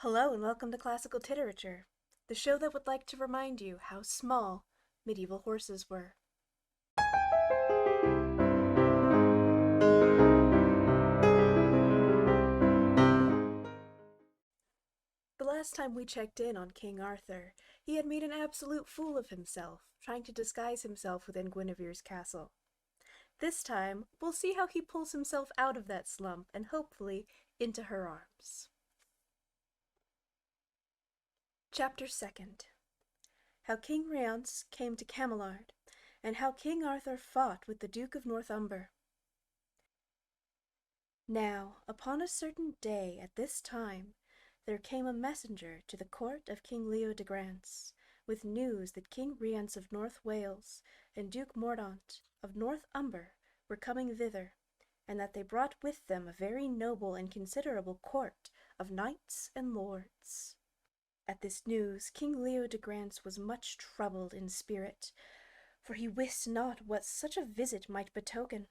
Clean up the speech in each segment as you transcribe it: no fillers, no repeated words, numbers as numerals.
Hello and welcome to Classical Titerature, the show that would like to remind you how small medieval horses were. The last time we checked in on King Arthur, he had made an absolute fool of himself, trying to disguise himself within Guinevere's castle. This time, we'll see how he pulls himself out of that slump and hopefully into her arms. Chapter 2nd. How King Rience came to Camelard, and how King Arthur fought with the Duke of Northumber. Now, upon a certain day at this time, there came a messenger to the court of King Leo de Grance, with news that King Rience of North Wales and Duke Mordaunt of Northumber were coming thither, and that they brought with them a very noble and considerable court of knights and lords. At this news King Leo de Grance was much troubled in spirit, for he wist not what such a visit might betoken,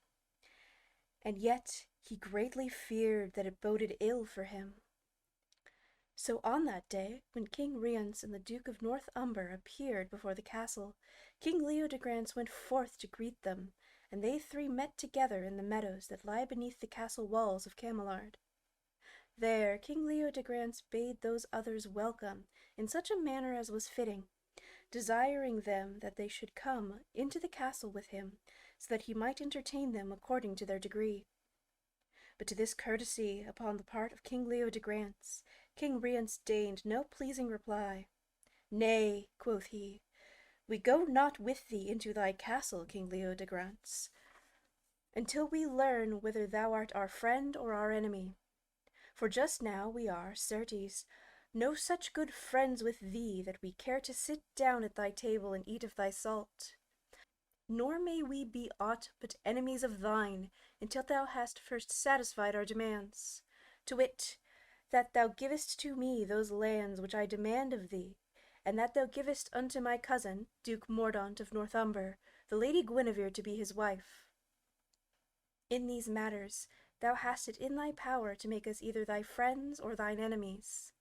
and yet he greatly feared that it boded ill for him. So on that day, when King Rience and the Duke of Northumber appeared before the castle, King Leo de Grance went forth to greet them, and they three met together in the meadows that lie beneath the castle walls of Camelard. There King Leo de Grance bade those others welcome in such a manner as was fitting, desiring them that they should come into the castle with him, so that he might entertain them according to their degree. But to this courtesy upon the part of King Leo de Grance, King Rience deigned no pleasing reply. "Nay," quoth he, "we go not with thee into thy castle, King Leo de Grance, until we learn whether thou art our friend or our enemy. For just now we are, certes, no such good friends with thee that we care to sit down at thy table and eat of thy salt. Nor may we be aught but enemies of thine until thou hast first satisfied our demands, to wit, that thou givest to me those lands which I demand of thee, and that thou givest unto my cousin, Duke Mordaunt of Northumber, the Lady Guinevere to be his wife. In these matters thou hast it in thy power to make us either thy friends or thine enemies.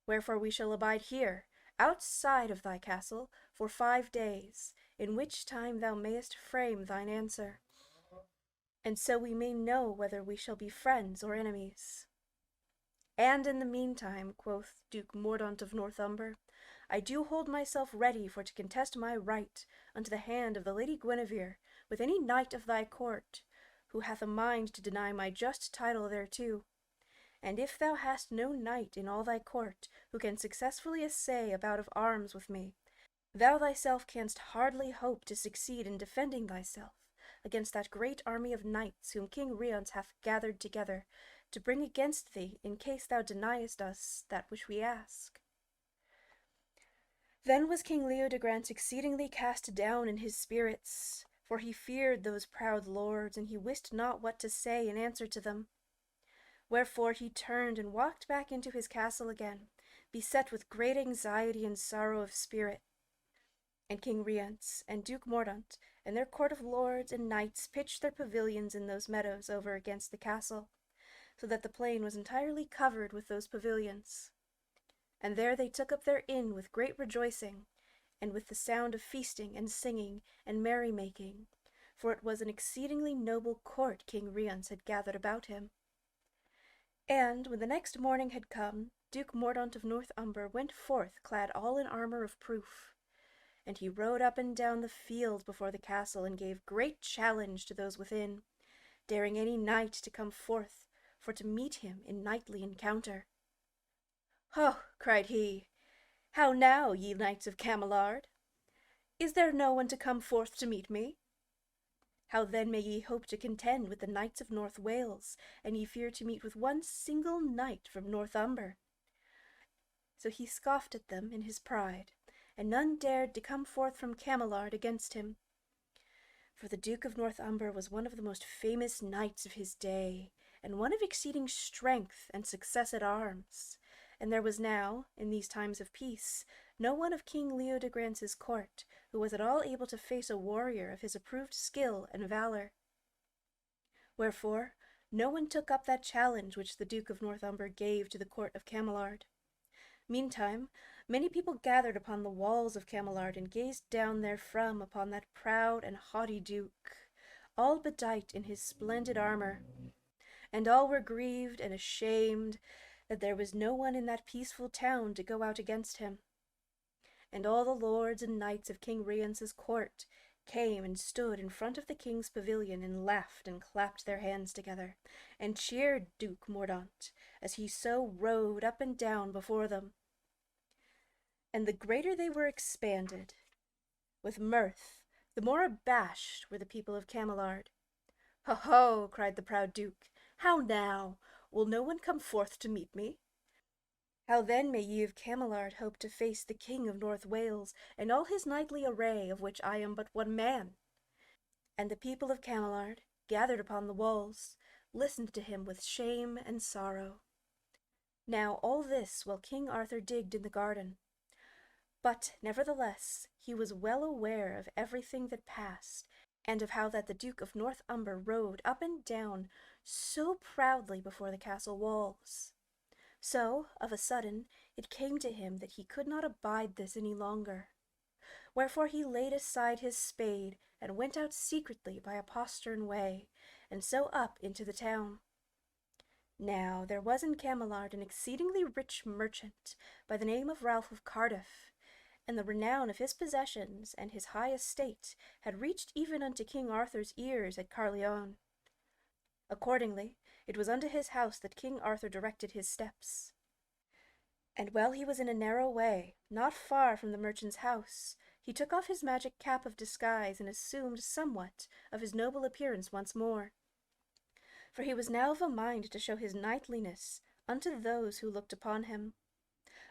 Wherefore we shall abide here, outside of thy castle, for 5 days, in which time thou mayest frame thine answer, and so we may know whether we shall be friends or enemies. And in the meantime," quoth Duke Mordaunt of Northumber, "I do hold myself ready for to contest my right unto the hand of the Lady Guinevere with any knight of thy court, who hath a mind to deny my just title thereto. And if thou hast no knight in all thy court who can successfully essay a bout of arms with me, thou thyself canst hardly hope to succeed in defending thyself against that great army of knights whom King Rience hath gathered together to bring against thee in case thou deniest us that which we ask." Then was King Leo de Grance exceedingly cast down in his spirits, for he feared those proud lords, and he wist not what to say in answer to them. Wherefore he turned and walked back into his castle again, beset with great anxiety and sorrow of spirit. And King Rience and Duke Mordaunt and their court of lords and knights pitched their pavilions in those meadows over against the castle, so that the plain was entirely covered with those pavilions. And there they took up their inn with great rejoicing, and with the sound of feasting and singing and merrymaking, for it was an exceedingly noble court King Rience had gathered about him. And when the next morning had come, Duke Mordaunt of Northumber went forth clad all in armor of proof, and he rode up and down the field before the castle and gave great challenge to those within, daring any knight to come forth for to meet him in knightly encounter. "Ho!" cried he, "how now, ye knights of Camelard? Is there no one to come forth to meet me? How then may ye hope to contend with the knights of North Wales, and ye fear to meet with one single knight from Northumber?" So he scoffed at them in his pride, and none dared to come forth from Camelard against him. For the Duke of Northumber was one of the most famous knights of his day, and one of exceeding strength and success at arms, and there was now, in these times of peace, no one of King Leo de Grance's court who was at all able to face a warrior of his approved skill and valor. Wherefore, No one took up that challenge which the Duke of Northumber gave to the court of Cameliard. Meantime, many people gathered upon the walls of Cameliard and gazed down therefrom upon that proud and haughty Duke, all bedight in his splendid armor, and all were grieved and ashamed that there was no one in that peaceful town to go out against him. And all the lords and knights of King Rience's court came and stood in front of the king's pavilion and laughed and clapped their hands together, and cheered Duke Mordaunt as he so rode up and down before them. And the greater they were expanded with mirth, the more abashed were the people of Cameliard. "Ho, ho!" cried the proud Duke. "How now? Will no one come forth to meet me? How then may ye of Cameliard hope to face the King of North Wales and all his knightly array, of which I am but one man?" And the people of Cameliard, gathered upon the walls, listened to him with shame and sorrow. Now all this while King Arthur digged in the garden. But, nevertheless, he was well aware of everything that passed, and of how that the Duke of Northumber rode up and down so proudly before the castle walls. So, of a sudden, it came to him that he could not abide this any longer. Wherefore he laid aside his spade, and went out secretly by a postern way, and so up into the town. Now there was in Cameliard an exceedingly rich merchant, by the name of Ralph of Cardiff, and the renown of his possessions and his high estate had reached even unto King Arthur's ears at Carleon. Accordingly, it was unto his house that King Arthur directed his steps. And while he was in a narrow way, not far from the merchant's house, he took off his magic cap of disguise and assumed somewhat of his noble appearance once more. For he was now of a mind to show his knightliness unto those who looked upon him.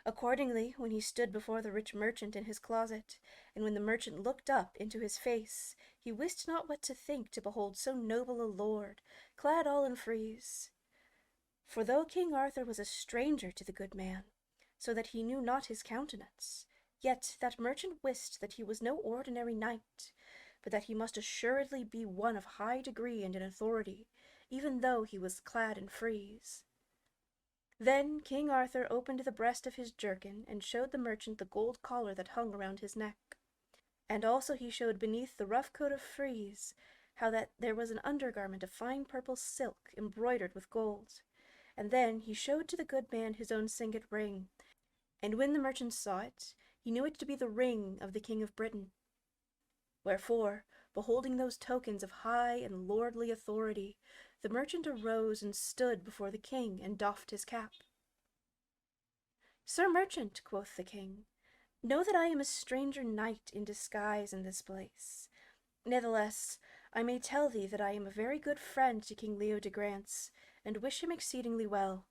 Accordingly, when he stood before the rich merchant in his closet, and when the merchant looked up into his face, he wist not what to think to behold so noble a lord, clad all in frieze. For though King Arthur was a stranger to the good man, so that he knew not his countenance, yet that merchant wist that he was no ordinary knight, but that he must assuredly be one of high degree and in authority, even though he was clad in frieze. Then King Arthur opened the breast of his jerkin, and showed the merchant the gold collar that hung around his neck. And also he showed beneath the rough coat of frieze how that there was an undergarment of fine purple silk embroidered with gold. And then he showed to the good man his own signet ring, and when the merchant saw it, he knew it to be the ring of the King of Britain. Wherefore, beholding those tokens of high and lordly authority, the merchant arose and stood before the king and doffed his cap. "Sir merchant," quoth the king, "know that I am a stranger knight in disguise in this place. Nevertheless, I may tell thee that I am a very good friend to King Leo de Grance, and wish him exceedingly well.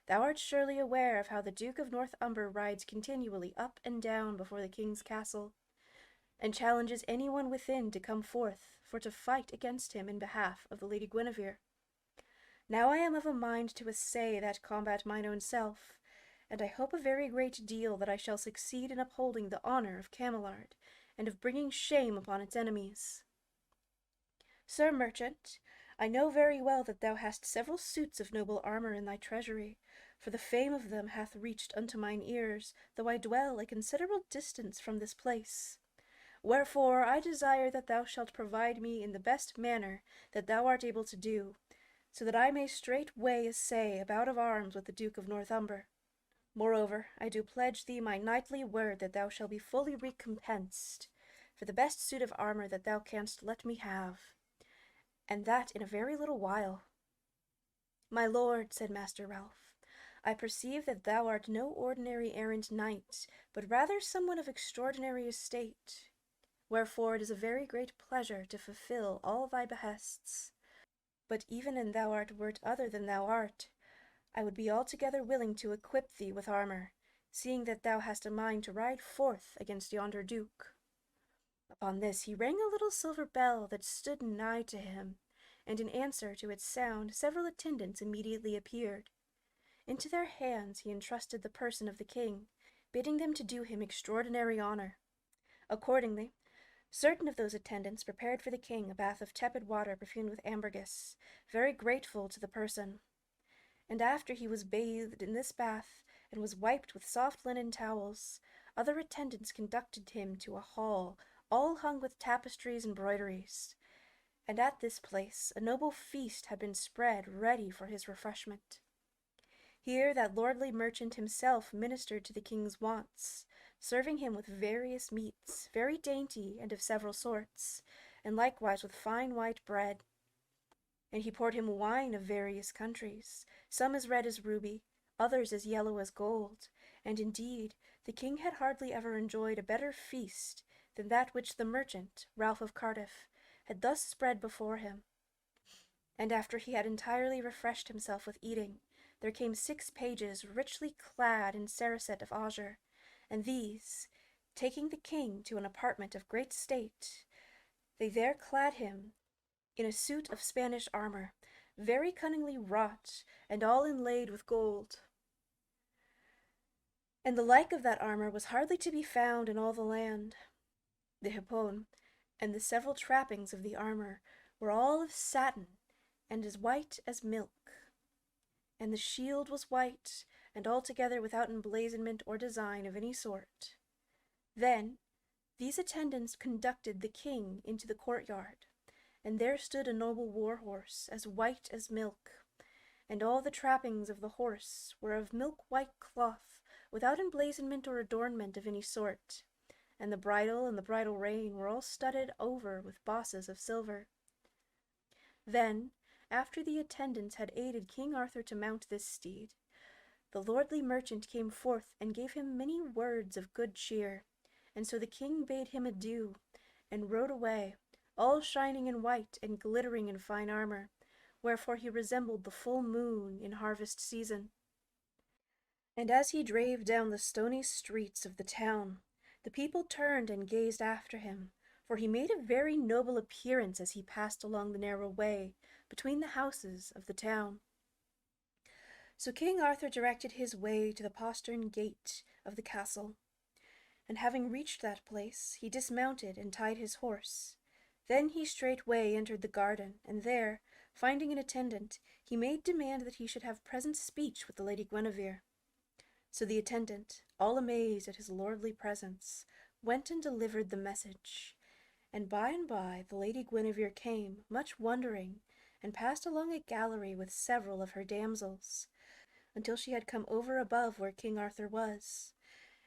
Thou art surely aware of how the Duke of Northumber rides continually up and down before the king's castle, and challenges anyone within to come forth for to fight against him in behalf of the Lady Guinevere. Now I am of a mind to essay that combat mine own self, and I hope a very great deal that I shall succeed in upholding the honor of Cameliard, and of bringing shame upon its enemies. Sir merchant, I know very well that thou hast several suits of noble armor in thy treasury, for the fame of them hath reached unto mine ears, though I dwell a considerable distance from this place. Wherefore I desire that thou shalt provide me in the best manner that thou art able to do, so that I may straightway essay a bout of arms with the Duke of Northumber. Moreover, I do pledge thee my knightly word that thou shalt be fully recompensed for the best suit of armor that thou canst let me have, and that in a very little while." "My lord," said Master Ralph, "I perceive that thou art no ordinary errant knight, but rather someone of extraordinary estate. Wherefore it is a very great pleasure to fulfill all thy behests. But even an thou wert other than thou art, I would be altogether willing to equip thee with armor, seeing that thou hast a mind to ride forth against yonder duke." Upon this he rang a little silver bell that stood nigh to him, and in answer to its sound several attendants immediately appeared. Into their hands he entrusted the person of the king, bidding them to do him extraordinary honor. Accordingly, Certain of those attendants prepared for the king a bath of tepid water perfumed with ambergris, very grateful to the person. And after he was bathed in this bath, and was wiped with soft linen towels, other attendants conducted him to a hall, all hung with tapestries and broideries. And at this place a noble feast had been spread ready for his refreshment. Here that lordly merchant himself ministered to the king's wants, serving him with various meats, very dainty and of several sorts, and likewise with fine white bread. And he poured him wine of various countries, some as red as ruby, others as yellow as gold, and indeed the king had hardly ever enjoyed a better feast than that which the merchant, Ralph of Cardiff, had thus spread before him. And after he had entirely refreshed himself with eating, there came 6 pages richly clad in sarcenet of azure, and these, taking the king to an apartment of great state, they there clad him in a suit of Spanish armor, very cunningly wrought, and all inlaid with gold. And the like of that armor was hardly to be found in all the land. The hippon and the several trappings of the armor were all of satin, and as white as milk. And the shield was white, and altogether without emblazonment or design of any sort. Then these attendants conducted the king into the courtyard, and there stood a noble war-horse, as white as milk, and all the trappings of the horse were of milk-white cloth, without emblazonment or adornment of any sort, and the bridle and the bridle rein were all studded over with bosses of silver. Then, after the attendants had aided King Arthur to mount this steed, the lordly merchant came forth and gave him many words of good cheer, and so the king bade him adieu, and rode away, all shining in white and glittering in fine armor, wherefore he resembled the full moon in harvest season. And as he drave down the stony streets of the town, the people turned and gazed after him, for he made a very noble appearance as he passed along the narrow way between the houses of the town. So King Arthur directed his way to the postern gate of the castle, and having reached that place, he dismounted and tied his horse. Then he straightway entered the garden, and there, finding an attendant, he made demand that he should have present speech with the Lady Guinevere. So the attendant, all amazed at his lordly presence, went and delivered the message. And by the Lady Guinevere came, much wondering, and passed along a gallery with several of her damsels, until she had come over above where King Arthur was.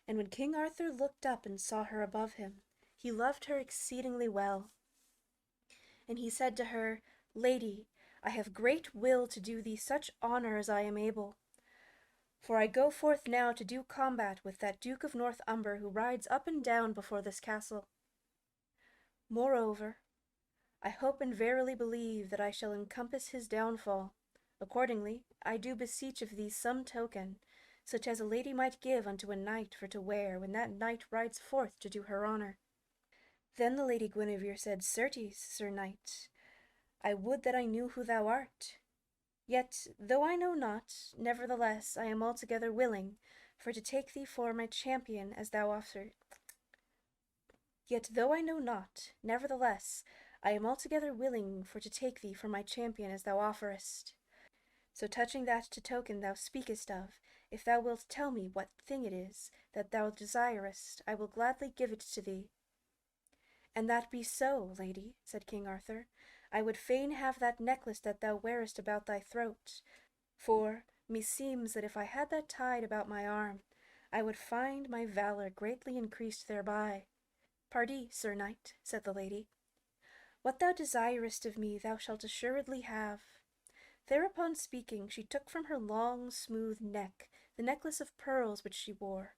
And when King Arthur looked up and saw her above him, he loved her exceedingly well. And he said to her, Lady, I have great will to do thee such honour as I am able. For I go forth now to do combat with that Duke of North Umber who rides up and down before this castle. Moreover, I hope and verily believe that I shall encompass his downfall. Accordingly, I do beseech of thee some token, such as a lady might give unto a knight for to wear when that knight rides forth to do her honour. Then the Lady Guinevere said, Certes, Sir Knight, I would that I knew who thou art. Yet, though I know not, nevertheless I am altogether willing for to take thee for my champion as thou offerest. Yet, though I know not, nevertheless I am altogether willing for to take thee for my champion as thou offerest. So touching that to token thou speakest of, if thou wilt tell me what thing it is that thou desirest, I will gladly give it to thee. And that be so, lady, said King Arthur, I would fain have that necklace that thou wearest about thy throat, for meseems that if I had that tied about my arm, I would find my valour greatly increased thereby. Pardie, Sir Knight, said the lady, what thou desirest of me thou shalt assuredly have. Thereupon speaking, she took from her long, smooth neck the necklace of pearls which she wore,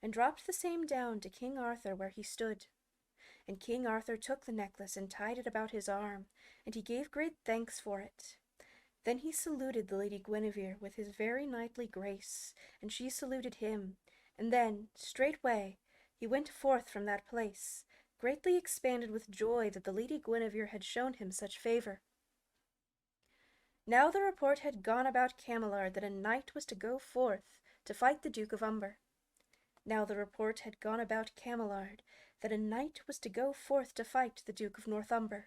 and dropped the same down to King Arthur where he stood. And King Arthur took the necklace and tied it about his arm, and he gave great thanks for it. Then he saluted the Lady Guinevere with his very knightly grace, and she saluted him, and then, straightway, he went forth from that place, greatly expanded with joy that the Lady Guinevere had shown him such favour. Now the report had gone about Camelard that a knight was to go forth to fight the Duke of Umber. Now the report had gone about Cameliard that a knight was to go forth to fight the Duke of Northumber.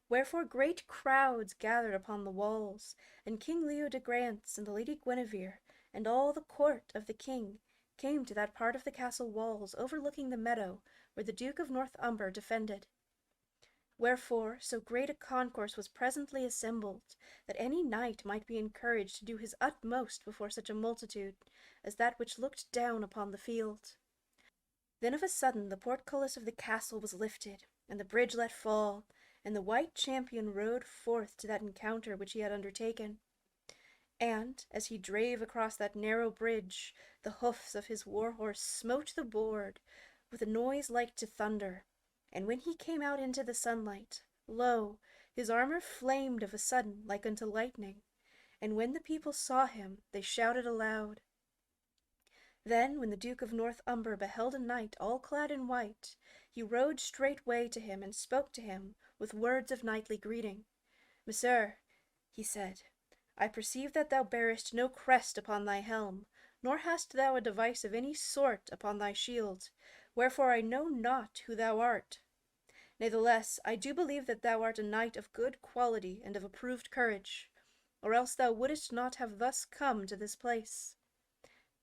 Wherefore great crowds gathered upon the walls, and King Leo de Grance and the Lady Guinevere and all the court of the king came to that part of the castle walls overlooking the meadow where the Duke of Northumber defended. Wherefore so great a concourse was presently assembled, that any knight might be encouraged to do his utmost before such a multitude as that which looked down upon the field. Then of a sudden the portcullis of the castle was lifted, and the bridge let fall, and the white champion rode forth to that encounter which he had undertaken. And, as he drave across that narrow bridge, the hoofs of his war-horse smote the board with a noise like to thunder, and when he came out into the sunlight, lo, his armor flamed of a sudden like unto lightning, and when the people saw him, they shouted aloud. Then, when the Duke of Northumber beheld a knight all clad in white, he rode straightway to him and spoke to him with words of knightly greeting. "Messire," he said, "I perceive that thou bearest no crest upon thy helm, nor hast thou a device of any sort upon thy shield, wherefore I know not who thou art. Natheless, I do believe that thou art a knight of good quality and of approved courage, or else thou wouldest not have thus come to this place."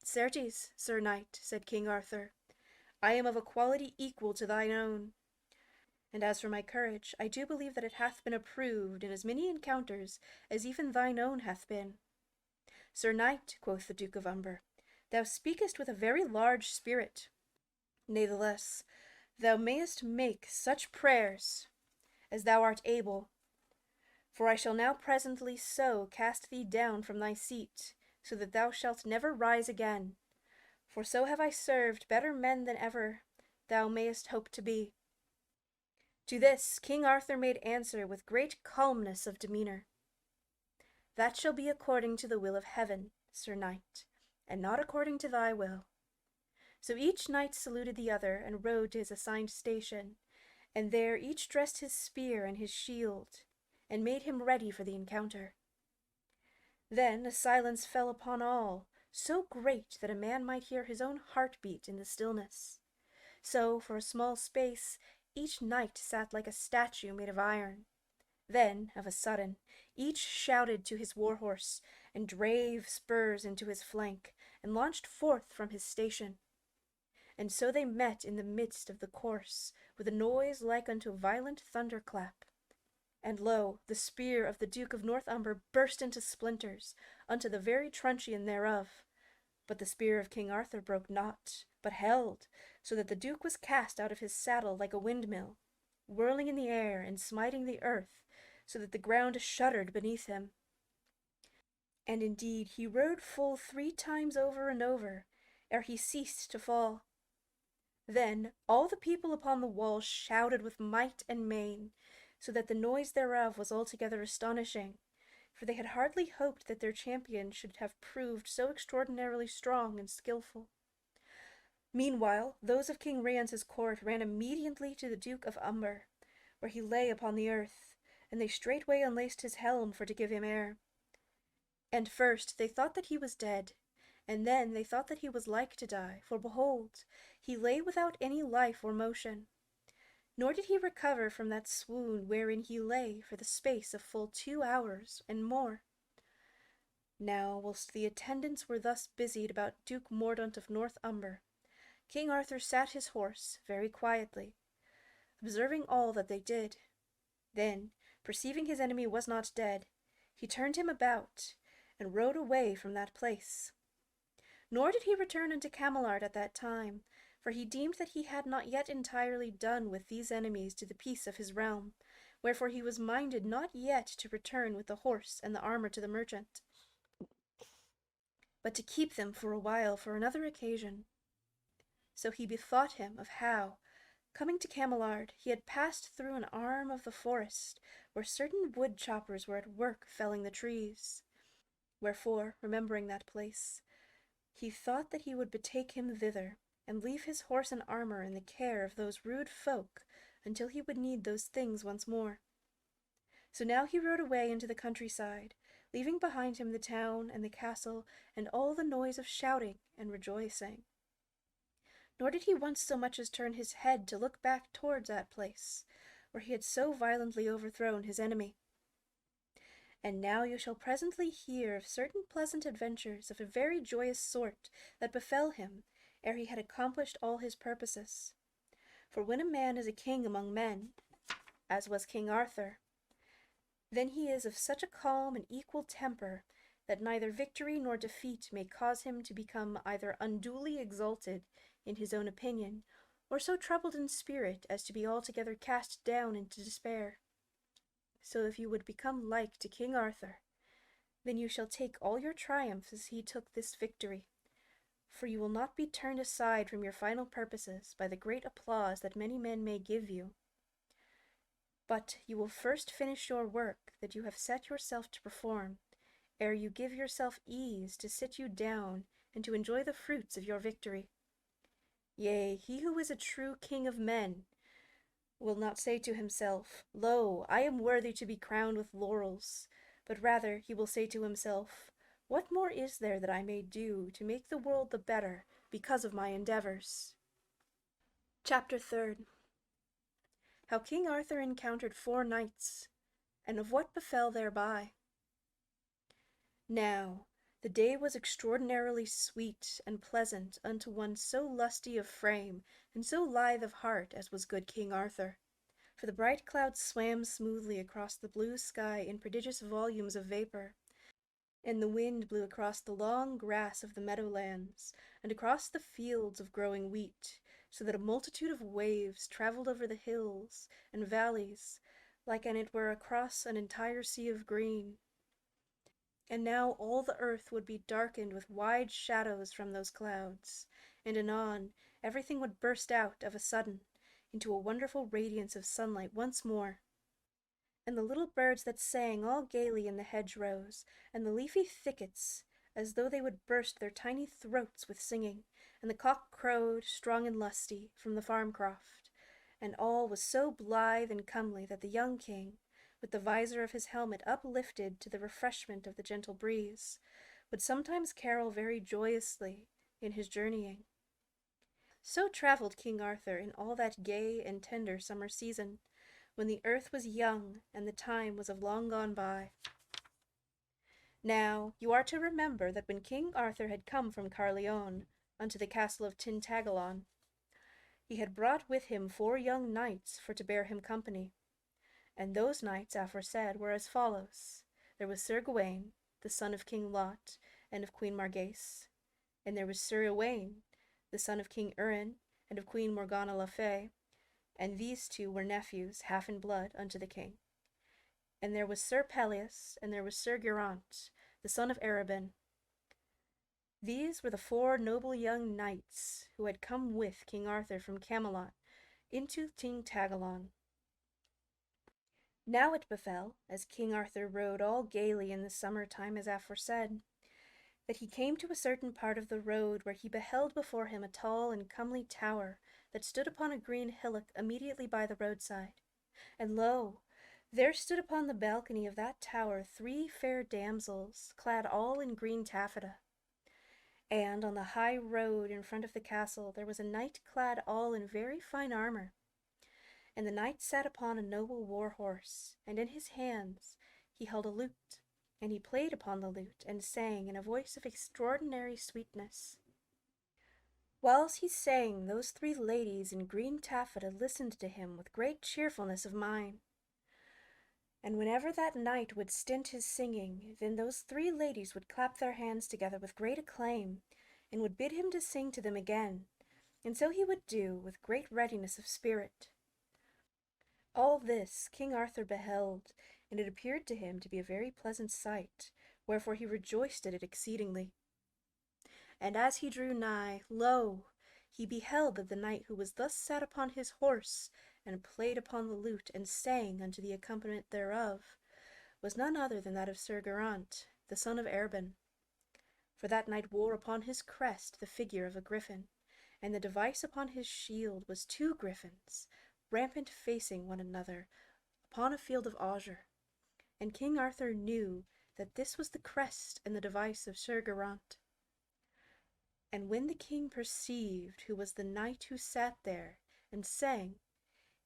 "Certes, Sir Knight," said King Arthur, "I am of a quality equal to thine own. And as for my courage, I do believe that it hath been approved in as many encounters as even thine own hath been." "Sir Knight," quoth the Duke of Umber, "thou speakest with a very large spirit. Natheless, thou mayest make such prayers as thou art able, for I shall now presently so cast thee down from thy seat, so that thou shalt never rise again, for so have I served better men than ever thou mayest hope to be." To this King Arthur made answer with great calmness of demeanor. "That shall be according to the will of heaven, Sir Knight, and not according to thy will." So each knight saluted the other and rode to his assigned station, and there each dressed his spear and his shield, and made him ready for the encounter. Then a silence fell upon all, so great that a man might hear his own heart beat in the stillness. So, for a small space, each knight sat like a statue made of iron. Then, of a sudden, each shouted to his war-horse, and drave spurs into his flank, and launched forth from his station. And so they met in the midst of the course, with a noise like unto a violent thunderclap. And lo, the spear of the Duke of Northumber burst into splinters, unto the very truncheon thereof. But the spear of King Arthur broke not, but held, so that the Duke was cast out of his saddle like a windmill, whirling in the air and smiting the earth, so that the ground shuddered beneath him. And indeed he rode full 3 times over and over, ere he ceased to fall. Then all the people upon the wall shouted with might and main, so that the noise thereof was altogether astonishing, for they had hardly hoped that their champion should have proved so extraordinarily strong and skilful. Meanwhile, those of King Rience's court ran immediately to the Duke of Umber, where he lay upon the earth, and they straightway unlaced his helm for to give him air. And first they thought that he was dead, and then they thought that he was like to die, for behold, he lay without any life or motion. Nor did he recover from that swoon wherein he lay for the space of full 2 hours and more. Now, whilst the attendants were thus busied about Duke Mordaunt of Northumber, King Arthur sat his horse very quietly, observing all that they did. Then, perceiving his enemy was not dead, he turned him about, and rode away from that place. Nor did he return unto Cameliard at that time, for he deemed that he had not yet entirely done with these enemies to the peace of his realm, wherefore he was minded not yet to return with the horse and the armor to the merchant, but to keep them for a while for another occasion. So he bethought him of how, coming to Cameliard, he had passed through an arm of the forest, where certain wood choppers were at work felling the trees. Wherefore, remembering that place, he thought that he would betake him thither, and leave his horse and armor in the care of those rude folk until he would need those things once more. So now he rode away into the countryside, leaving behind him the town and the castle and all the noise of shouting and rejoicing. nor did he once so much as turn his head to look back towards that place, where he had so violently overthrown his enemy. And now you shall presently hear of certain pleasant adventures of a very joyous sort that befell him ere he had accomplished all his purposes. For when a man is a king among men, as was King Arthur, then he is of such a calm and equal temper that neither victory nor defeat may cause him to become either unduly exalted in his own opinion, or so troubled in spirit as to be altogether cast down into despair. So if you would become like to King Arthur, then you shall take all your triumphs as he took this victory, for you will not be turned aside from your final purposes by the great applause that many men may give you. But you will first finish your work that you have set yourself to perform, ere you give yourself ease to sit you down and to enjoy the fruits of your victory. Yea, he who is a true king of men will not say to himself, Lo, I am worthy to be crowned with laurels, but rather he will say to himself, What more is there that I may do to make the world the better because of my endeavors? Chapter 3rd. How King Arthur encountered 4 knights, and of what befell thereby. Now, the day was extraordinarily sweet and pleasant unto one so lusty of frame and so lithe of heart as was good King Arthur. For the bright clouds swam smoothly across the blue sky in prodigious volumes of vapour, and the wind blew across the long grass of the meadowlands, and across the fields of growing wheat, so that a multitude of waves travelled over the hills and valleys, like an it were across an entire sea of green. And now all the earth would be darkened with wide shadows from those clouds, and anon everything would burst out of a sudden into a wonderful radiance of sunlight once more. And the little birds that sang all gaily in the hedgerows and the leafy thickets, as though they would burst their tiny throats with singing, and the cock crowed, strong and lusty, from the farm croft, and all was so blithe and comely that the young king, with the visor of his helmet uplifted to the refreshment of the gentle breeze, would sometimes carol very joyously in his journeying. So travelled King Arthur in all that gay and tender summer season, when the earth was young and the time was of long gone by. Now, you are to remember that when King Arthur had come from Carleon unto the castle of Tintagalon, he had brought with him 4 young knights for to bear him company. And those knights aforesaid were as follows. There was Sir Gawain, the son of King Lot and of Queen Margaise, and there was Sir Owain, the son of King Urien and of Queen Morgana le Fay, and these 2 were nephews, half in blood, unto the king. And there was Sir Pelleas, and there was Sir Geraint, the son of Arabin. These were the 4 noble young knights who had come with King Arthur from Camelot into Tintagalon. Now it befell, as King Arthur rode all gaily in the summer time as aforesaid, that he came to a certain part of the road where he beheld before him a tall and comely tower that stood upon a green hillock immediately by the roadside. And lo, there stood upon the balcony of that tower 3 fair damsels, clad all in green taffeta. And on the high road in front of the castle there was a knight clad all in very fine armour. And the knight sat upon a noble war horse, and in his hands he held a lute, and he played upon the lute, and sang in a voice of extraordinary sweetness. Whilst he sang, those 3 ladies in green taffeta listened to him with great cheerfulness of mind. And whenever that knight would stint his singing, then those 3 ladies would clap their hands together with great acclaim, and would bid him to sing to them again, and so he would do with great readiness of spirit. All this King Arthur beheld, and it appeared to him to be a very pleasant sight, wherefore he rejoiced at it exceedingly. And as he drew nigh, lo, he beheld that the knight who was thus sat upon his horse, and played upon the lute, and sang unto the accompaniment thereof, was none other than that of Sir Geraint, the son of Arabin. For that knight wore upon his crest the figure of a griffin, and the device upon his shield was 2 griffins, rampant facing one another upon a field of azure. And King Arthur knew that this was the crest and the device of Sir Geraint. And when the king perceived who was the knight who sat there and sang,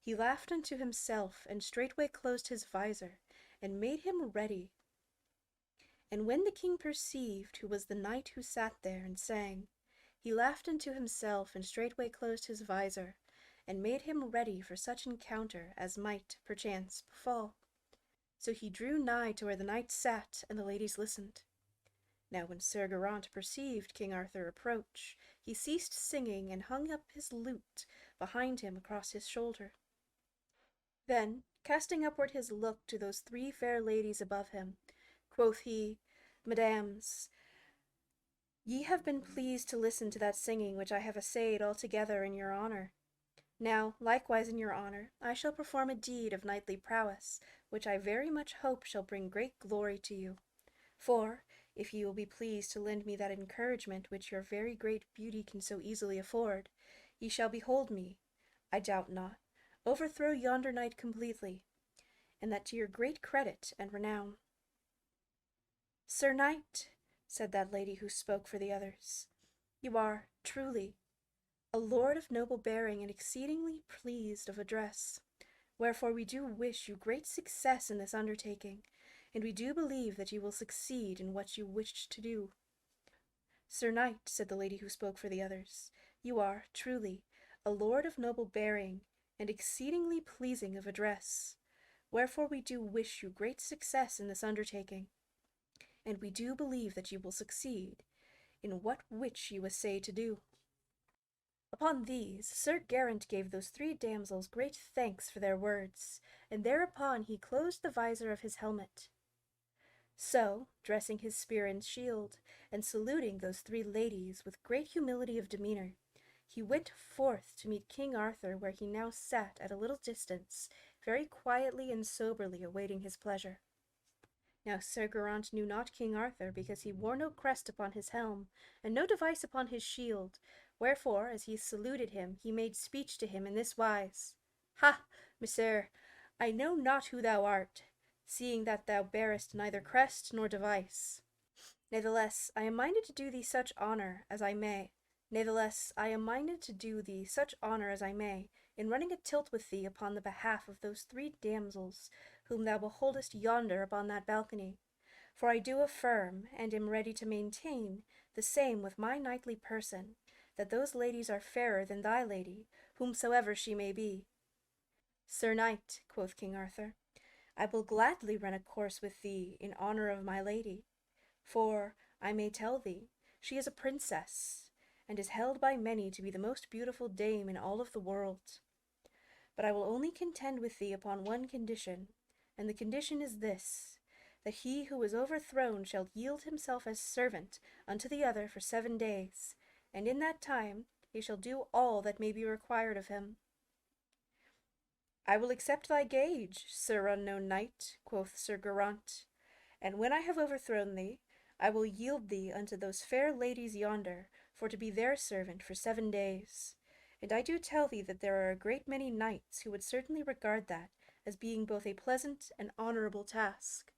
he laughed unto himself, and straightway closed his visor, and made him ready. And when the king perceived who was the knight who sat there and sang, he laughed unto himself, and straightway closed his visor, and made him ready for such encounter as might, perchance, befall. So he drew nigh to where the knight sat, and the ladies listened. Now when Sir Geraint perceived King Arthur approach, he ceased singing, and hung up his lute behind him across his shoulder. Then, casting upward his look to those three fair ladies above him, quoth he, Mesdames, ye have been pleased to listen to that singing which I have essayed altogether in your honour. Now, likewise in your honour, I shall perform a deed of knightly prowess, which I very much hope shall bring great glory to you. For, if ye will be pleased to lend me that encouragement which your very great beauty can so easily afford, ye shall behold me, I doubt not, overthrow yonder knight completely, and that to your great credit and renown. Sir Knight, said that lady who spoke for the others, you are, truly, a lord of noble bearing and exceedingly pleased of address, wherefore we do wish you great success in this undertaking, and we do believe that you will succeed in what you wished to do. Sir Knight, said the lady who spoke for the others, you are, truly, a lord of noble bearing, and exceedingly pleasing of address, wherefore we do wish you great success in this undertaking, and we do believe that you will succeed in what which you essay to do. Upon these, Sir Geraint gave those three damsels great thanks for their words, and thereupon he closed the visor of his helmet. So, dressing his spear and shield, and saluting those three ladies with great humility of demeanour, he went forth to meet King Arthur where he now sat at a little distance, very quietly and soberly awaiting his pleasure. Now Sir Geraint knew not King Arthur, because he wore no crest upon his helm, and no device upon his shield, wherefore, as he saluted him, he made speech to him in this wise: Ha, messire, I know not who thou art, seeing that thou bearest neither crest nor device. Natheless, I am minded to do thee such honour as I may. In running a tilt with thee upon the behalf of those three damsels whom thou beholdest yonder upon that balcony. For I do affirm, and am ready to maintain, the same with my knightly person, that those ladies are fairer than thy lady, whomsoever she may be. Sir Knight, quoth King Arthur, I will gladly run a course with thee in honour of my lady, for, I may tell thee, she is a princess, and is held by many to be the most beautiful dame in all of the world. But I will only contend with thee upon one condition, and the condition is this, that he who is overthrown shall yield himself as servant unto the other for 7 days, and in that time he shall do all that may be required of him. I will accept thy gage, Sir Unknown Knight, quoth Sir Geraint, and when I have overthrown thee, I will yield thee unto those fair ladies yonder, for to be their servant for 7 days. And I do tell thee that there are a great many knights who would certainly regard that as being both a pleasant and honourable task.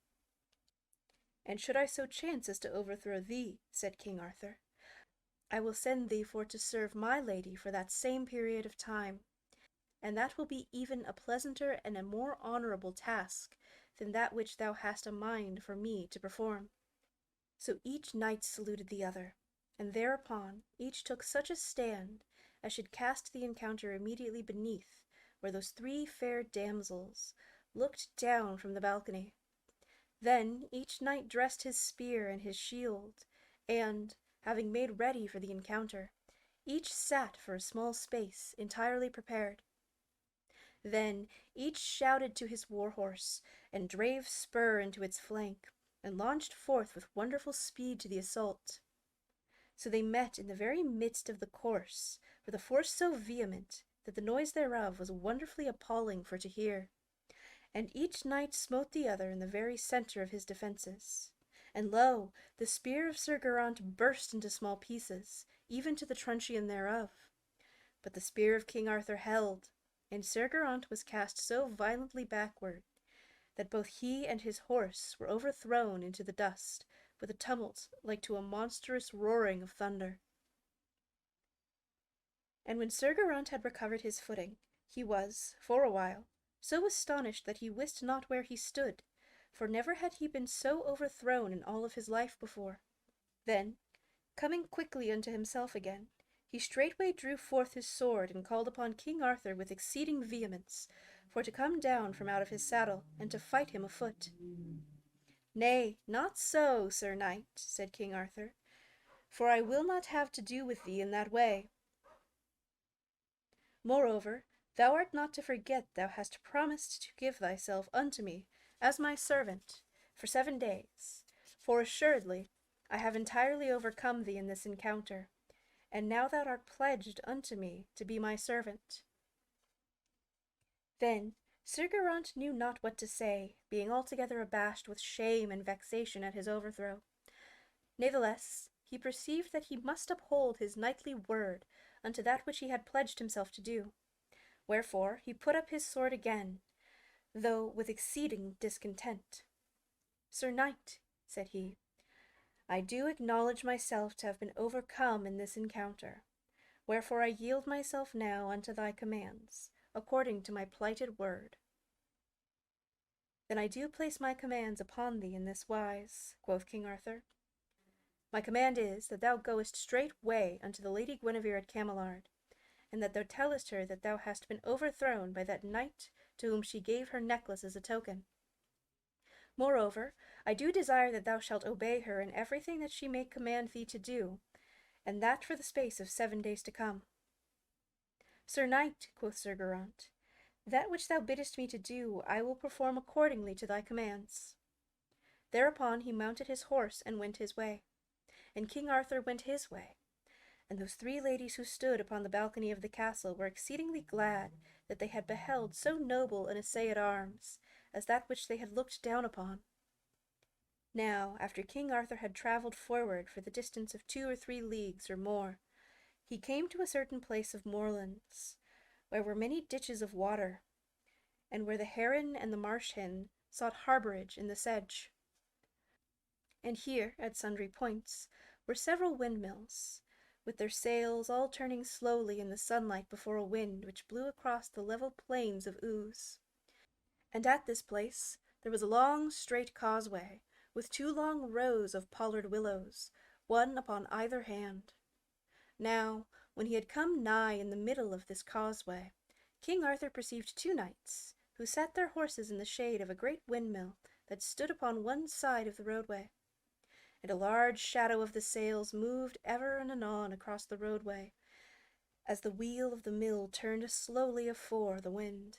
And should I so chance as to overthrow thee, said King Arthur, I will send thee for to serve my lady for that same period of time, and that will be even a pleasanter and a more honourable task than that which thou hast a mind for me to perform. So each knight saluted the other, and thereupon each took such a stand as should cast the encounter immediately beneath, where those three fair damsels looked down from the balcony. Then each knight dressed his spear and his shield, and, having made ready for the encounter, each sat for a small space entirely prepared. Then each shouted to his war-horse, and drave spur into its flank, and launched forth with wonderful speed to the assault. So they met in the very midst of the course, with a force so vehement that the noise thereof was wonderfully appalling for to hear. And each knight smote the other in the very centre of his defences. And lo, the spear of Sir Geraint burst into small pieces, even to the truncheon thereof. But the spear of King Arthur held, and Sir Geraint was cast so violently backward that both he and his horse were overthrown into the dust with a tumult like to a monstrous roaring of thunder. And when Sir Geraint had recovered his footing, he was, for a while, so astonished that he wist not where he stood, for never had he been so overthrown in all of his life before. Then, coming quickly unto himself again, he straightway drew forth his sword and called upon King Arthur with exceeding vehemence, for to come down from out of his saddle and to fight him afoot. Nay, not so, Sir Knight, said King Arthur, for I will not have to do with thee in that way. Moreover, thou art not to forget thou hast promised to give thyself unto me as my servant for 7 days, for assuredly I have entirely overcome thee in this encounter, and now thou art pledged unto me to be my servant. Then Sir Geraint knew not what to say, being altogether abashed with shame and vexation at his overthrow. Natheless, he perceived that he must uphold his knightly word unto that which he had pledged himself to do. Wherefore he put up his sword again, though with exceeding discontent. Sir Knight, said he, I do acknowledge myself to have been overcome in this encounter, wherefore I yield myself now unto thy commands, according to my plighted word. Then I do place my commands upon thee in this wise, quoth King Arthur. My command is that thou goest straightway unto the Lady Guinevere at Camelard, and that thou tellest her that thou hast been overthrown by that knight to whom she gave her necklace as a token. Moreover, I do desire that thou shalt obey her in everything that she may command thee to do, and that for the space of 7 days to come. Sir Knight, quoth Sir Geraint, that which thou biddest me to do I will perform accordingly to thy commands. Thereupon he mounted his horse and went his way, and King Arthur went his way, and those 3 ladies who stood upon the balcony of the castle were exceedingly glad that they had beheld so noble an assay at arms as that which they had looked down upon. Now, after King Arthur had travelled forward for the distance of 2 or 3 leagues or more, he came to a certain place of moorlands, where were many ditches of water, and where the heron and the marsh hen sought harbourage in the sedge. And here, at sundry points, were several windmills, with their sails all turning slowly in the sunlight before a wind which blew across the level plains of ooze. And at this place there was a long straight causeway, with 2 long rows of pollard willows, one upon either hand. Now, when he had come nigh in the middle of this causeway, King Arthur perceived 2 knights, who sat their horses in the shade of a great windmill that stood upon one side of the roadway. And a large shadow of the sails moved ever and anon across the roadway, as the wheel of the mill turned slowly afore the wind.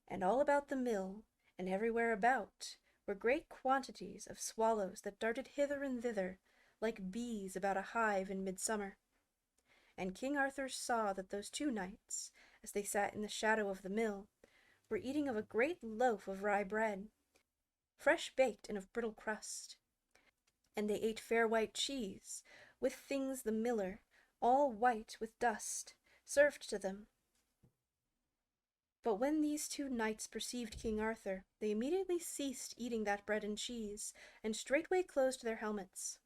And all about the mill, and everywhere about, were great quantities of swallows that darted hither and thither, like bees about a hive in midsummer. And King Arthur saw that those 2 knights, as they sat in the shadow of the mill, were eating of a great loaf of rye bread, fresh baked and of brittle crust. And they ate fair white cheese, with things the miller, all white with dust, served to them. But when these 2 knights perceived King Arthur, they immediately ceased eating that bread and cheese, and straightway closed their helmets.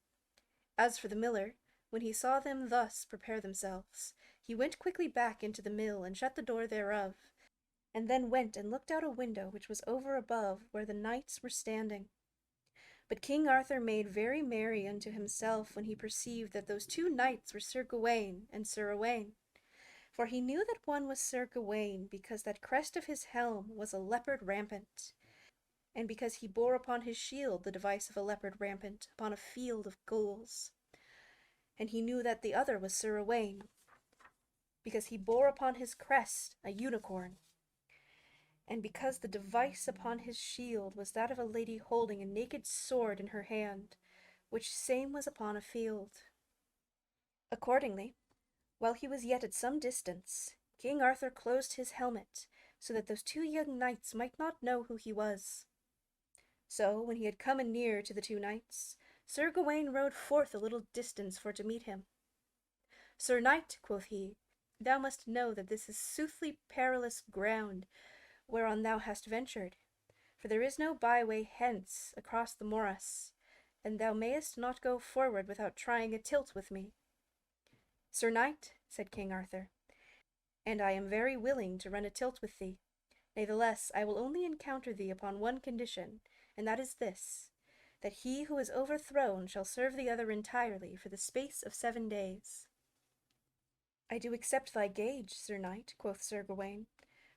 As for the miller, when he saw them thus prepare themselves, he went quickly back into the mill and shut the door thereof, and then went and looked out a window which was over above where the knights were standing. But King Arthur made very merry unto himself when he perceived that those 2 knights were Sir Gawain and Sir Owain. For he knew that one was Sir Gawain because that crest of his helm was a leopard rampant, and because he bore upon his shield the device of a leopard rampant upon a field of gules. And he knew that the other was Sir Owain, because he bore upon his crest a unicorn, and because the device upon his shield was that of a lady holding a naked sword in her hand, which same was upon a field. Accordingly, while he was yet at some distance, King Arthur closed his helmet, so that those 2 young knights might not know who he was. So, when he had come anear to the 2 knights, Sir Gawain rode forth a little distance for to meet him. Sir Knight, quoth he, thou must know that this is soothly perilous ground whereon thou hast ventured, for there is no byway hence across the morass, and thou mayest not go forward without trying a tilt with me. Sir Knight, said King Arthur, and I am very willing to run a tilt with thee. Nevertheless, I will only encounter thee upon one condition, and that is this, that he who is overthrown shall serve the other entirely for the space of 7 days. I do accept thy gage, Sir Knight, quoth Sir Gawain,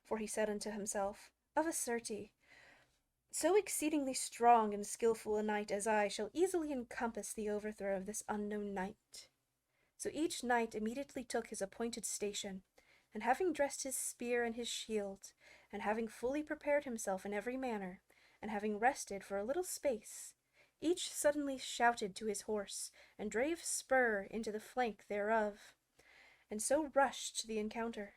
for he said unto himself, Of a certy, so exceedingly strong and skilful a knight as I shall easily encompass the overthrow of this unknown knight. So each knight immediately took his appointed station, and having dressed his spear and his shield, and having fully prepared himself in every manner, and having rested for a little space, each suddenly shouted to his horse, and drave spur into the flank thereof, and so rushed to the encounter.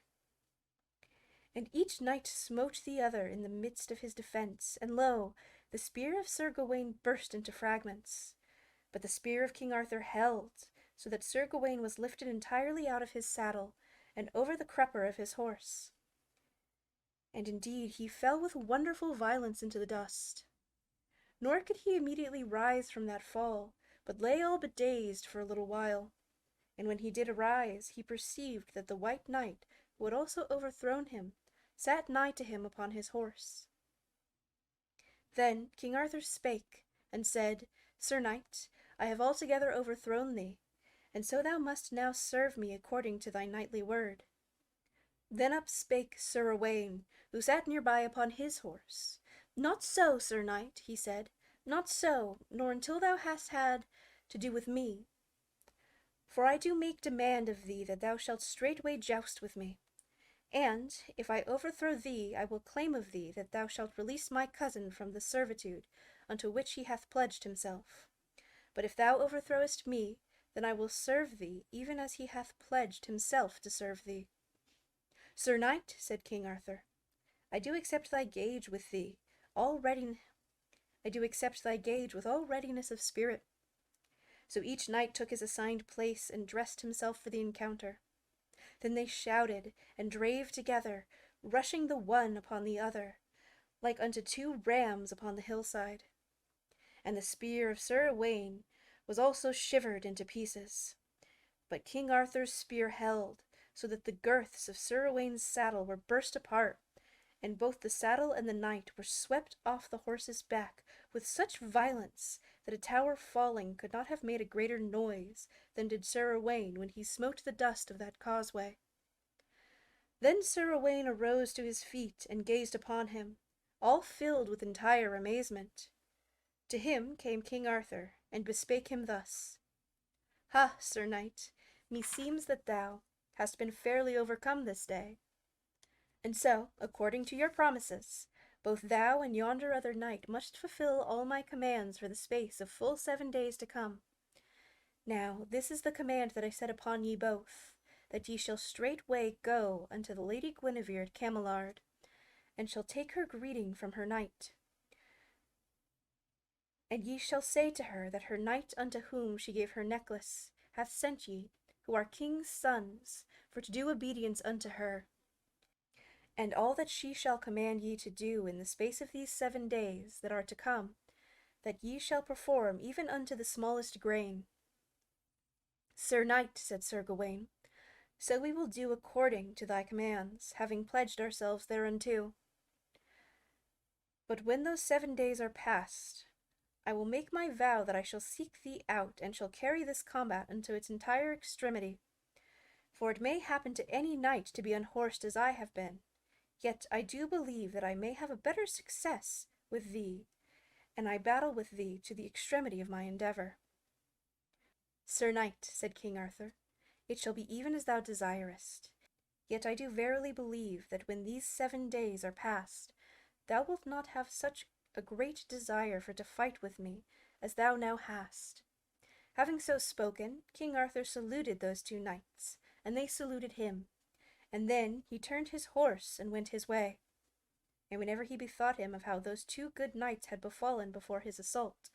And each knight smote the other in the midst of his defence, and lo, the spear of Sir Gawain burst into fragments. But the spear of King Arthur held, so that Sir Gawain was lifted entirely out of his saddle, and over the crupper of his horse. And indeed he fell with wonderful violence into the dust. Nor could he immediately rise from that fall, but lay all but dazed for a little while. And when he did arise, he perceived that the White Knight, who had also overthrown him, sat nigh to him upon his horse. Then King Arthur spake, and said, Sir Knight, I have altogether overthrown thee, and so thou must now serve me according to thy knightly word. Then up spake Sir Owain, who sat near by upon his horse. Not so, Sir Knight, he said, not so, nor until thou hast had to do with me. For I do make demand of thee that thou shalt straightway joust with me. And, if I overthrow thee, I will claim of thee that thou shalt release my cousin from the servitude unto which he hath pledged himself. But if thou overthrowest me, then I will serve thee, even as he hath pledged himself to serve thee. Sir Knight, said King Arthur, I do accept thy gage with thee, I do accept thy gage with all readiness of spirit. So each knight took his assigned place and dressed himself for the encounter. Then they shouted and drave together, rushing the one upon the other, like unto 2 rams upon the hillside. And the spear of Sir Owain was also shivered into pieces. But King Arthur's spear held, so that the girths of Sir Owain's saddle were burst apart, and both the saddle and the knight were swept off the horse's back with such violence that a tower falling could not have made a greater noise than did Sir Owain when he smote the dust of that causeway. Then Sir Owain arose to his feet and gazed upon him, all filled with entire amazement. To him came King Arthur, and bespake him thus, Ha, Sir Knight, meseems that thou hast been fairly overcome this day. And so, according to your promises, both thou and yonder other knight must fulfill all my commands for the space of full 7 days to come. Now, this is the command that I set upon ye both, that ye shall straightway go unto the Lady Guinevere at Camelard, and shall take her greeting from her knight. And ye shall say to her that her knight unto whom she gave her necklace hath sent ye, who are king's sons, for to do obedience unto her. And all that she shall command ye to do in the space of these 7 days that are to come, that ye shall perform even unto the smallest grain. Sir Knight, said Sir Gawain, so we will do according to thy commands, having pledged ourselves thereunto. But when those 7 days are past, I will make my vow that I shall seek thee out, and shall carry this combat unto its entire extremity. For it may happen to any knight to be unhorsed as I have been, yet I do believe that I may have a better success with thee, and I battle with thee to the extremity of my endeavour. Sir Knight, said King Arthur, it shall be even as thou desirest. Yet I do verily believe that when these 7 days are past, thou wilt not have such a great desire for to fight with me as thou now hast. Having so spoken, King Arthur saluted those 2 knights, and they saluted him, and then he turned his horse and went his way. And whenever he bethought him of how those 2 good knights had befallen before his assault,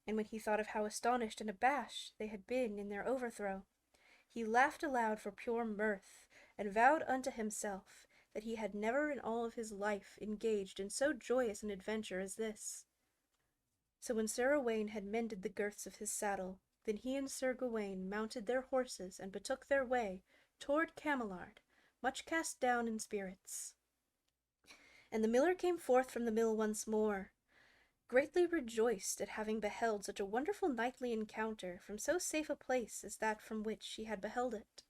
and when he thought of how astonished and abashed they had been in their overthrow, he laughed aloud for pure mirth, and vowed unto himself that he had never in all of his life engaged in so joyous an adventure as this. So when Sir Owain had mended the girths of his saddle, then he and Sir Gawain mounted their horses and betook their way toward Camelard, much cast down in spirits. And the miller came forth from the mill once more, greatly rejoiced at having beheld such a wonderful knightly encounter from so safe a place as that from which he had beheld it.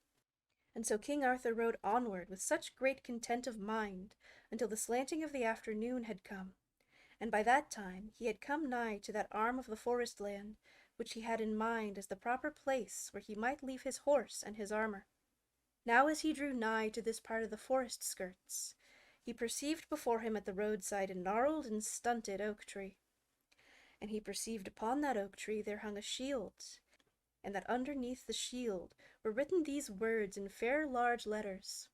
And so King Arthur rode onward with such great content of mind until the slanting of the afternoon had come, and by that time he had come nigh to that arm of the forest land which he had in mind as the proper place where he might leave his horse and his armor. Now as he drew nigh to this part of the forest skirts, he perceived before him at the roadside a gnarled and stunted oak tree. And he perceived upon that oak tree there hung a shield, and that underneath the shield were written these words in fair large letters: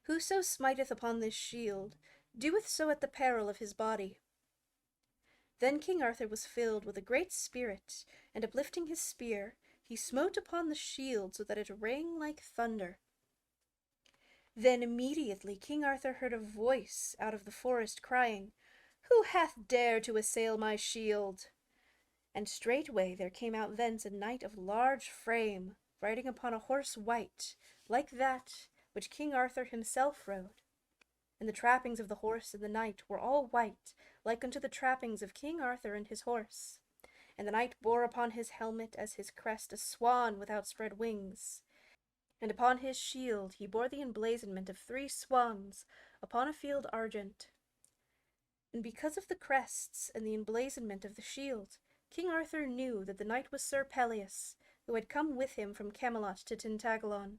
Whoso smiteth upon this shield doeth so at the peril of his body. Then King Arthur was filled with a great spirit, and uplifting his spear, he smote upon the shield so that it rang like thunder. Then immediately King Arthur heard a voice out of the forest crying, Who hath dared to assail my shield? And straightway there came out thence a knight of large frame, riding upon a horse white, like that which King Arthur himself rode. And the trappings of the horse and the knight were all white, like unto the trappings of King Arthur and his horse. And the knight bore upon his helmet as his crest a swan with outspread wings. And upon his shield he bore the emblazonment of 3 swans upon a field argent. And because of the crests and the emblazonment of the shield, King Arthur knew that the knight was Sir Pelleas, who had come with him from Camelot to Tintagilon.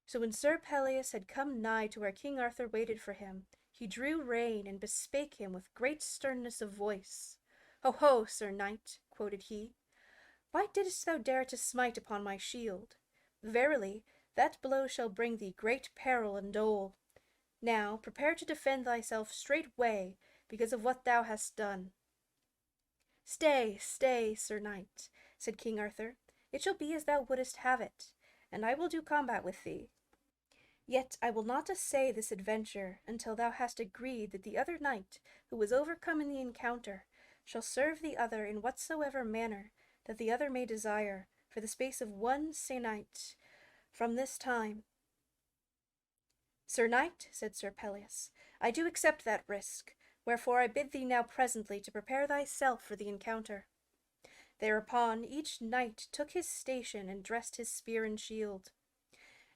So when Sir Pelleas had come nigh to where King Arthur waited for him, he drew rein and bespake him with great sternness of voice. Ho, ho, Sir Knight, quoted he, why didst thou dare to smite upon my shield? Verily, that blow shall bring thee great peril and dole. Now prepare to defend thyself straightway, because of what thou hast done. Stay, stay, Sir Knight, said King Arthur, it shall be as thou wouldest have it, and I will do combat with thee. Yet I will not assay this adventure until thou hast agreed that the other knight, who was overcome in the encounter, shall serve the other in whatsoever manner that the other may desire, for the space of 1 se'night from this time. Sir Knight, said Sir Pelleas, I do accept that risk, wherefore I bid thee now presently to prepare thyself for the encounter. Thereupon each knight took his station and dressed his spear and shield.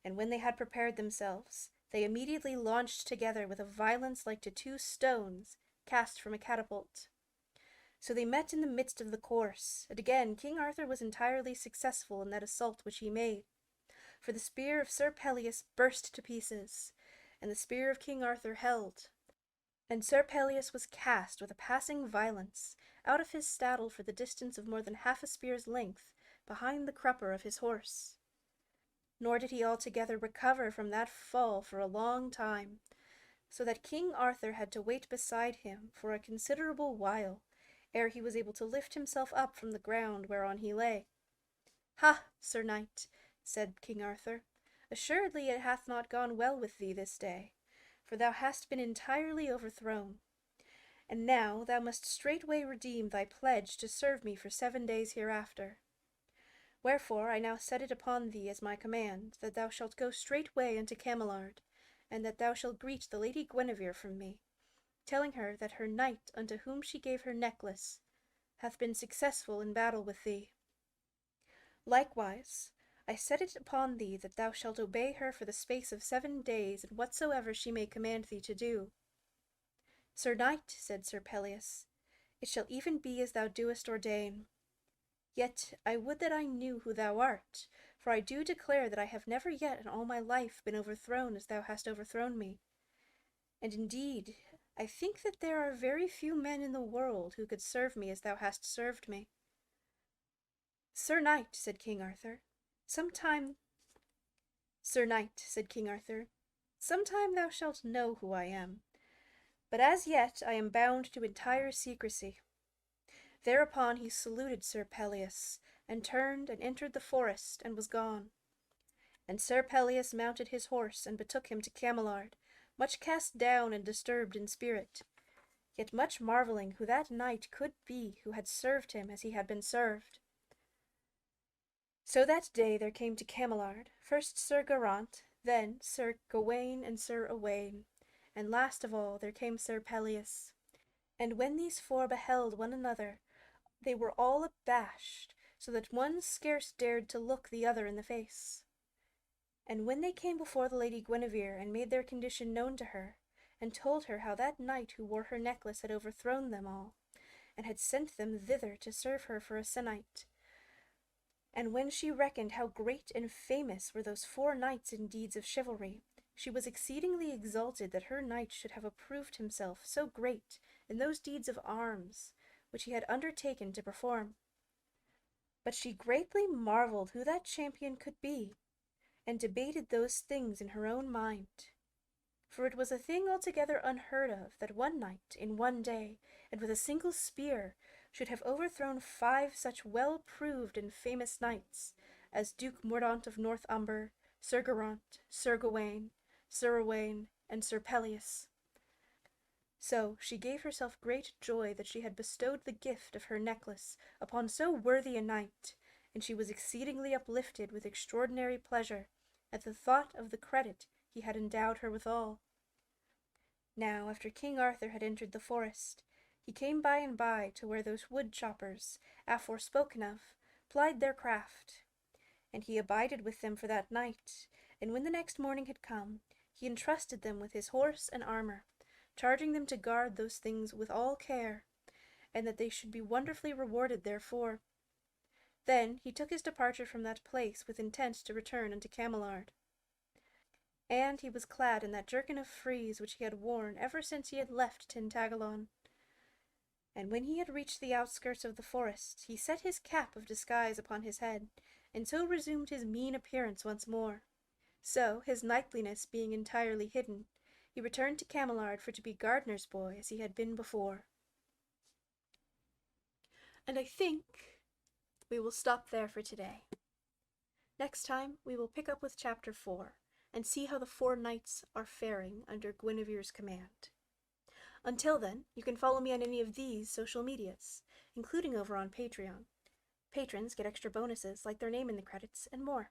And when they had prepared themselves, they immediately launched together with a violence like to 2 stones cast from a catapult. So they met in the midst of the course, and again King Arthur was entirely successful in that assault which he made. For the spear of Sir Pelleas burst to pieces, and the spear of King Arthur held. And Sir Pelleas was cast with a passing violence out of his saddle for the distance of more than half a spear's length behind the crupper of his horse. Nor did he altogether recover from that fall for a long time, so that King Arthur had to wait beside him for a considerable while, ere he was able to lift himself up from the ground whereon he lay. Ha, Sir Knight, said King Arthur, assuredly it hath not gone well with thee this day, for thou hast been entirely overthrown. And now thou must straightway redeem thy pledge to serve me for 7 days hereafter. Wherefore I now set it upon thee as my command, that thou shalt go straightway unto Camelard, and that thou shalt greet the Lady Guinevere from me, telling her that her knight unto whom she gave her necklace hath been successful in battle with thee. Likewise, I set it upon thee that thou shalt obey her for the space of 7 days in whatsoever she may command thee to do. Sir Knight, said Sir Pelleas, it shall even be as thou doest ordain. Yet I would that I knew who thou art, for I do declare that I have never yet in all my life been overthrown as thou hast overthrown me. And indeed, I think that there are very few men in the world who could serve me as thou hast served me. Sir Knight, said King Arthur, sometime thou shalt know who I am, but as yet I am bound to entire secrecy. Thereupon he saluted Sir Pelleas, and turned and entered the forest, and was gone. And Sir Pelleas mounted his horse, and betook him to Camelard, much cast down and disturbed in spirit, yet much marvelling who that knight could be who had served him as he had been served. So that day there came to Cameliard first Sir Geraint, then Sir Gawain and Sir Owain, and last of all there came Sir Pelleas. And when these four beheld one another, they were all abashed, so that one scarce dared to look the other in the face. And when they came before the Lady Guinevere and made their condition known to her, and told her how that knight who wore her necklace had overthrown them all, and had sent them thither to serve her for a sennight, and when she reckoned how great and famous were those four knights in deeds of chivalry, she was exceedingly exalted that her knight should have approved himself so great in those deeds of arms which he had undertaken to perform. But she greatly marvelled who that champion could be, and debated those things in her own mind. For it was a thing altogether unheard of that one knight, in one day, and with a single spear, should have overthrown 5 such well-proved and famous knights as Duke Mordaunt of North Umber, Sir Geraint, Sir Gawain, Sir Owain, and Sir Pelleas. So she gave herself great joy that she had bestowed the gift of her necklace upon so worthy a knight, and she was exceedingly uplifted with extraordinary pleasure at the thought of the credit he had endowed her withal. Now, after King Arthur had entered the forest, he came by and by to where those wood choppers, afore spoken of, plied their craft. And he abided with them for that night, and when the next morning had come, he entrusted them with his horse and armor, charging them to guard those things with all care, and that they should be wonderfully rewarded therefor. Then he took his departure from that place with intent to return unto Cameliard. And he was clad in that jerkin of frieze which he had worn ever since he had left Tintagalon. And when he had reached the outskirts of the forest, he set his cap of disguise upon his head, and so resumed his mean appearance once more. So, his knightliness being entirely hidden, he returned to Cameliard for to be gardener's boy as he had been before. And I think we will stop there for today. Next time we will pick up with chapter 4 and see how the 4 knights are faring under Guinevere's command. Until then, you can follow me on any of these social medias, including over on Patreon. Patrons get extra bonuses like their name in the credits and more.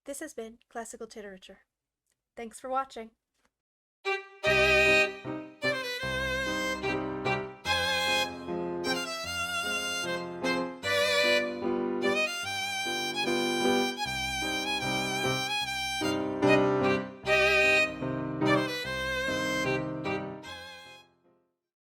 This has been Classical Titerature. Thanks for watching.